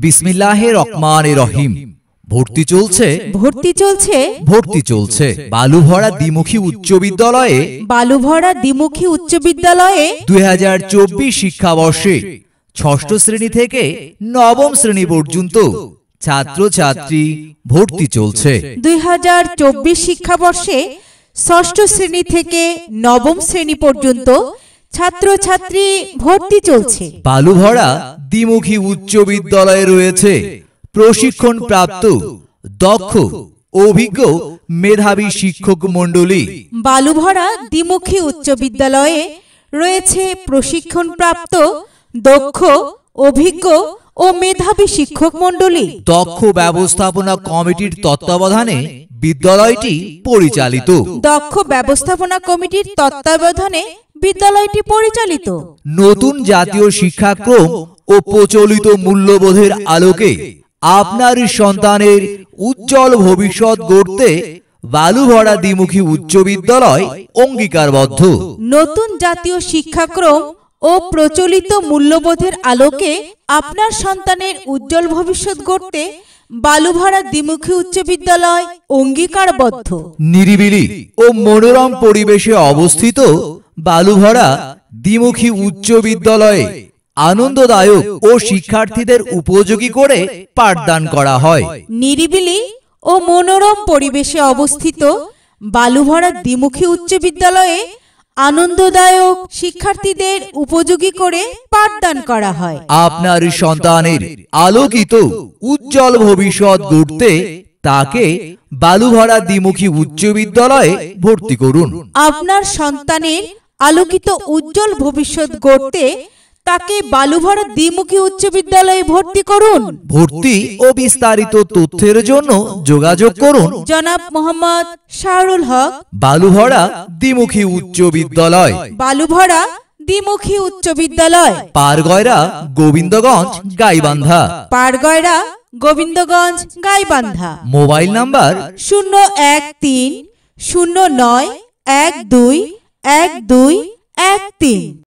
বিসমিল্লাহির রহমানির রহিম। ভর্তি চলছে বালুভরা দ্বিমুখী উচ্চ বিদ্যালয়ে 2024 শিক্ষাবর্ষে ষষ্ঠ শ্রেণী থেকে নবম শ্রেণী পর্যন্ত ছাত্রছাত্রী ভর্তি চলছে। 2024 শিক্ষাবর্ষে ষষ্ঠ শ্রেণী থেকে নবম শ্রেণী পর্যন্ত ছাত্রছাত্রী ভর্তি চলছে। বালুভরা দ্বিমুখী উচ্চ বিদ্যালয়ে রয়েছে প্রশিক্ষণ প্রাপ্ত দক্ষ অভিজ্ঞ মেধাবী শিক্ষক মণ্ডলী। বালুভরা দ্বিমুখী উচ্চ বিদ্যালয়ে রয়েছে প্রশিক্ষণ প্রাপ্ত দক্ষ অভিজ্ঞ ও মেধাবী শিক্ষক মণ্ডলী। দক্ষ ব্যবস্থাপনা কমিটির তত্ত্বাবধানে বিদ্যালয়টি পরিচালিত। নতুন জাতীয় শিক্ষাক্রম ও প্রচলিত মূল্যবোধের আলোকে আপনার সন্তানের উজ্জ্বল ভবিষ্যৎ গড়তে বালুভরা দ্বিমুখী উচ্চ বিদ্যালয় অঙ্গীকারবদ্ধ। নতুন জাতীয় শিক্ষাক্রম ও প্রচলিত মূল্যবোধের আলোকে আপনার সন্তানের উজ্জ্বল ভবিষ্যৎ গড়তে বালুভরা দ্বিমুখী উচ্চ বিদ্যালয় অঙ্গীকারবদ্ধ। নিরিবিলি ও মনোরম পরিবেশে অবস্থিত বালুভরা দ্বিমুখী উচ্চ বিদ্যালয়ে আনন্দদায়ক ও শিক্ষার্থীদের উপযোগী করে পাঠদান করা হয়। নিরিবিলি ও মনোরম পরিবেশে অবস্থিত বালুভরা দ্বিমুখী উচ্চ বিদ্যালয়ে আনন্দদায়ক শিক্ষার্থীদের উপযোগী করে পাঠদান করা হয়। আপনার সন্তানের আলোকিত উজ্জ্বল ভবিষ্যৎ গড়তে তাকে বালুভরা দ্বিমুখী উচ্চ বিদ্যালয়ে ভর্তি করুন। আপনার সন্তানের আলোকিত উজ্জ্বল ভবিষ্যৎ গড়তে তাকে বালুভরা দ্বিমুখী উচ্চ বিদ্যালয়ে ভর্তি করুন। ভর্তি ও বিস্তারিত তথ্যের জন্য যোগাযোগ করুন জনাব মোহাম্মদ শাহরুল হক, বালুভরা দ্বিমুখী উচ্চ বিদ্যালয়, বালুভরা দ্বিমুখী উচ্চ বিদ্যালয়, পারগয়রা গোবিন্দগঞ্জ গাইবান্ধা। Mobile number 01309121213।